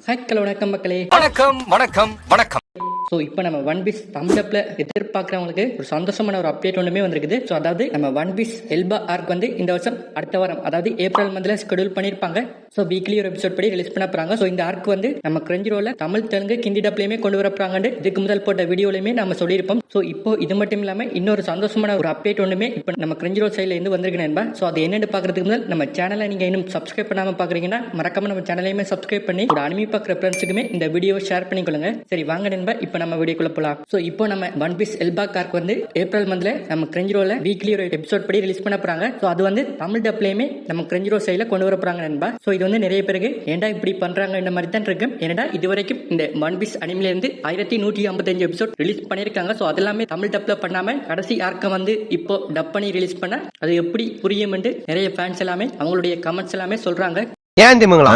Hello வணக்கம் மக்களே. வணக்கம் வணக்கம் வணக்கம். ஸோ இப்போ நம்ம ஒன் பீஸ் தமிழப்பில் எதிர்பார்க்குறவங்களுக்கு ஒரு சந்தோஷமான ஒரு அப்டேட் ஒன்றுமே வந்திருக்குது. ஸோ அதாவது நம்ம ஒன் பீஸ் எல்பா ஆர்க் வந்து இந்த வருஷம் அடுத்த வாரம் அதாவது ஏப்ரல் மந்தில் ஷெடியூல் பண்ணியிருப்பாங்க. ஸோ வீக்லி ஒரு எபிசோட் படி ரிலீஸ் பண்ண போகிறாங்க. ஸோ இந்த ஆர்க் வந்து நம்ம கிரஞ்சிரோல தமிழ் தெலுங்கு ஹிந்தி டப்லையுமே கொண்டு வரப்போறாங்கன்னு இதுக்கு முதல் போட்ட வீடியோலையுமே நம்ம சொல்லியிருப்போம். ஸோ இப்போ இது மட்டும் இல்லாமல் இன்னொரு சந்தோஷமான ஒரு அப்டேட் ஒன்றுமே இப்போ நம்ம கிரஞ்சிரோ சைடில் இருந்து வந்திருக்கு நண்பா. ஸோ அது என்னென்னு பார்க்கறதுக்கு முதல் நம்ம சேனலை நீங்கள் இன்னும் சப்ஸ்கிரைப் பண்ணாமல் பார்க்குறீங்கன்னா மறக்காம நம்ம சேனலையுமே சப்ஸ்கிரைப் பண்ணி ஒரு அனிமி பார்க்குற ஃப்ரெண்ட்ஸுக்குமே இந்த வீடியோவை ஷேர் பண்ணிக்கொள்ளுங்க. சரி வாங்க நண்பா, இப்போ நம்ம வீடியோக்குள்ள போலாம். சோ இப்போ நம்ம ஒன் பீஸ் எல்பா ஆர்க் வந்து ஏப்ரல் மந்த்ல நம்ம கிரஞ்சிரோல வீக்லி ஒரு எபிசோட் படி ரிலீஸ் பண்ண போறாங்க. சோ அது வந்து தமிழ் டப்லயுமே நம்ம கிரஞ்சிரோ சைடுல கொண்டு வர போறாங்க நண்பா. சோ இது வந்து நிறைய பேருக்கு ஏன்டா இப்படி பண்றாங்க இந்த மாதிரி தான் இருக்கு. ஏன்டா இதுவரைக்கும் இந்த ஒன் பீஸ் அனிமில இருந்து 1155 எபிசோட் ரிலீஸ் பண்ணிருக்காங்க. சோ அது எல்லாமே தமிழ் டப்ல பண்ணாம கடைசி ஆர்க்க வந்து இப்போ டப் பண்ணி ரிலீஸ் பண்ண அது எப்படி புரியும் என்று நிறைய ஃபேன்ஸ் எல்லாமே அவங்களுடைய கமெண்ட்ஸ் எல்லாமே சொல்றாங்க. ஏன் திமுங்களா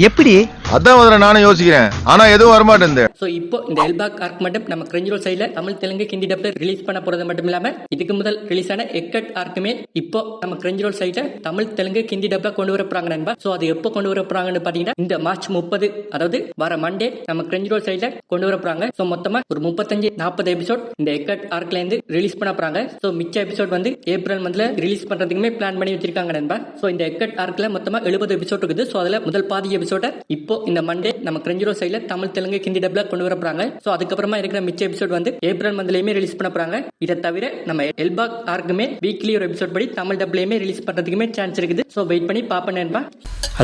எப்படி அதான் முதல்ல நானும் யோசிக்கிறேன், ஆனா எதுவும் வரமாட்டேன். சோ இப்போ இந்த எல்பா ஆர்க் மட்டும் நம்ம கிரஞ்சிரோ சைடுல தமிழ் தெலுங்கு ஹிந்தி டப்ல ரிலீஸ் பண்ண போறது மட்டும் இல்லாம இதுக்கு முதல் ரிலீஸ் ஆன எக்கட் ஆர்க்குமே இப்போ நம்ம கிரஞ்சிரோ சைடுல தமிழ் தெலுங்கு ஹிந்தி டப்ல கொண்டு வர போறாங்க நண்பா. சோ அது எப்போ கொண்டு வர போறாங்கன்னு பாத்தீங்கன்னா இந்த மார்ச் 30 அதாவது வர மண்டே நம்ம கிரஞ்சிரோ சைடுல கொண்டு வர போறாங்க. சோ மொத்தமா ஒரு 35-40 எபிசோட் இந்த எக்கட் ஆர்க்ல இருந்து ரிலீஸ் பண்ண போறாங்க. சோ மிச்ச எபிசோட் வந்து ஏப்ரல் மந்த்ல ரிலீஸ் பண்றதுக்குமே பிளான் பண்ணி வச்சிருக்காங்க நண்பா. சோ இந்த எக்கட் ஆர்க்ல மொத்தமா 70 எபிசோட் இருக்குது. சோ அதுல முதல் பாதி எபிசோட இப்போ இந்த மண்டே நம்ம கிரஞ்சிரோ சைடுல தமிழ் தெலுங்கு ஹிந்தி டப்ல கொண்டு வர போறாங்க. சோ அதுக்கப்புறமா இருக்கிற மிச்ச எபிசோட் வந்து ஏப்ரல் மந்த்லயுமே ரிலீஸ் பண்ண போறாங்க. இதை தவிர நம்ம எல்பா ஆர்க்குமே வீக்லி ஒரு எபிசோட் படி தமிழ் டப்லயுமே ரிலீஸ் பண்றதுக்குமே சான்ஸ் இருக்குது. சோ வெயிட் பண்ணி பாப்பேன் நண்பா.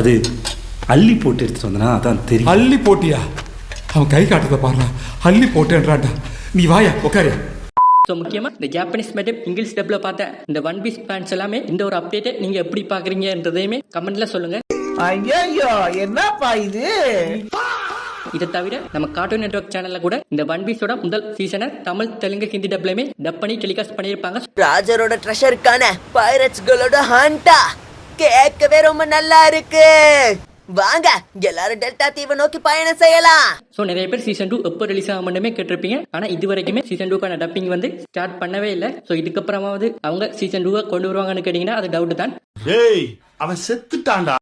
அது அள்ளி போட்டு எடுத்துட்டு வந்தனா அதான் தெரியும். அள்ளி போட்டியா? அவன் கை காட்டுறத பாருடா. அள்ளி போட்டேன்றான்டா. நீ வாயா உட்காரு. ஸோ முக்கியமாக இந்த ஜாப்பனீஸ் மற்றும் இங்கிலீஷ் டப்ல பார்த்த இந்த ஒன் பீஸ் ஃபேன்ஸ் எல்லாமே இந்த ஒரு அப்டேட்டை நீங்க எப்படி பாக்குறீங்கன்றதையுமே கமெண்ட்ல சொல்லுங்க. ஐயோ என்னப்பா இது? இதை தவிர நம்ம கார்ட்டூன் நெட்வொர்க் சேனல்ல கூட இந்த ஒன் பீஸோட முதல் சீசனை தமிழ் தெலுங்கு ஹிந்தி டப்லயுமே டப் பண்ணி டெலிகாஸ்ட் பண்ணியிருப்பாங்க. ராஜரோட ட்ரெஷருக்கான பைரட்ஸ்களோட ஹண்டா கேட்கவே ரொம்ப நல்லா இருக்கு. வாங்க எல்லாரும் டெல்டா தீவை நோக்கி பயணம் செய்யலாம். ஸோ நிறைய பேர் சீசன் 2 எப்போ ரிலீஸ் ஆகும்னுமே கேட்டிருப்பீங்க. ஆனா இது வரைக்குமே சீசன் 2க்கான டப்பிங் வந்து ஸ்டார்ட் பண்ணவே இல்லை. ஸோ இதுக்கப்புறமாவது அவங்க சீசன் 2 கொண்டு வருவாங்கன்னு கேட்டீங்கன்னா அது டவுட் தான். அவன் செத்துட்டான்டா.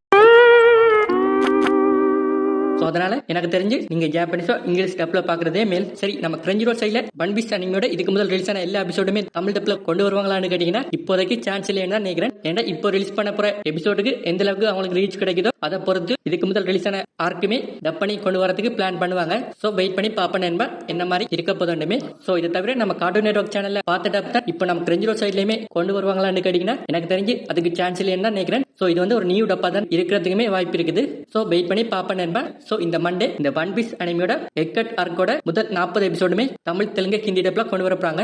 ஸோ அதனால எனக்கு தெரிஞ்சு நீங்க ஜாப்பனீஸோ இங்கிலீஷ் டப்ல பாக்குறதே மேல். சரி நம்ம கிரஞ்சிரோ சைட்ல ஒன் பீஸ் அனிமியோட இதுக்கு முதல் ரிலீஸ் ஆன எல்லா எபிசோடுமே தமிழ் டப்ல கொண்டு வருவாங்களான்னு கேட்டீங்கன்னா இப்போதைக்கு சான்ஸ் இல்லைன்னு தான் நினைக்கிறேன். ஏன்னா இப்போ ரிலீஸ் பண்ண போற எபிசோடுக்கு எந்த அளவுக்கு அவங்களுக்கு ரீச் கிடைக்குதோ அதை பொறுத்து இதுக்கு முதல் ரிலீஸ் ஆன ஆர்க்குமே டப் பண்ணி கொண்டு வரதுக்கு பிளான் பண்ணுவாங்க. ஸோ வெயிட் பண்ணி பாப்பேன் நண்பா என்ன மாதிரி இருக்க போதுமே. ஸோ இதை தவிர நம்ம கார்ட்டூன் நெட்வொர்க் சேனல்ல பார்த்த டப் தான் இப்போ நம்ம கிரஞ்சிரோ சைட்லயுமே கொண்டு வருவாங்களான்னு கேட்டீங்கன்னா எனக்கு தெரிஞ்சு அதுக்கு சான்ஸ் இல்லைன்னு தான் நினைக்கிறேன். ஸோ இது வந்து ஒரு நியூ டப்பா தான் இருக்கிறதுக்குமே வாய்ப்பு இருக்குது. ஸோ வெயிட் பண்ணி பாப்பேன் நண்பா. ஸோ இந்த மண்டே இந்த ஒன் பீஸ் அனிமியோட எக்கட் ஆர்க்கோட முதல் 40 எபிசோடுமே தமிழ் தெலுங்கு ஹிந்தி டப்ல கொண்டு வர போறாங்க.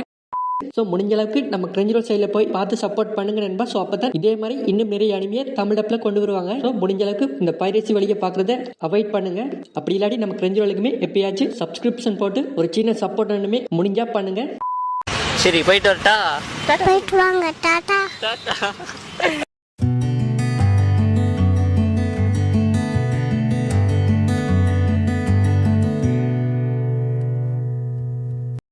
ஸோ முடிஞ்ச அளவுக்கு நம்ம கிரஞ்சிரோ சைடில் போய் பார்த்து சப்போர்ட் பண்ணுங்க நண்பா. ஸோ அப்போ தான் இதே மாதிரி இன்னும் நிறைய அனிமையை தமிழ் டப்ல கொண்டு வருவாங்க. ஸோ முடிஞ்ச அளவுக்கு இந்த பைரசி வழியை பார்க்குறத அவாய்ட் பண்ணுங்க. அப்படி இல்லாட்டி நம்ம கிரஞ்சிரோலுக்குமே எப்பயாச்சும் சப்ஸ்கிரிப்ஷன் போட்டு ஒரு சின்ன சப்போர்ட் ஒன்றுமே முடிஞ்சா பண்ணுங்க. சரி போயிட்டு வரட்டா. போயிட்டு வாங்க. டாடா.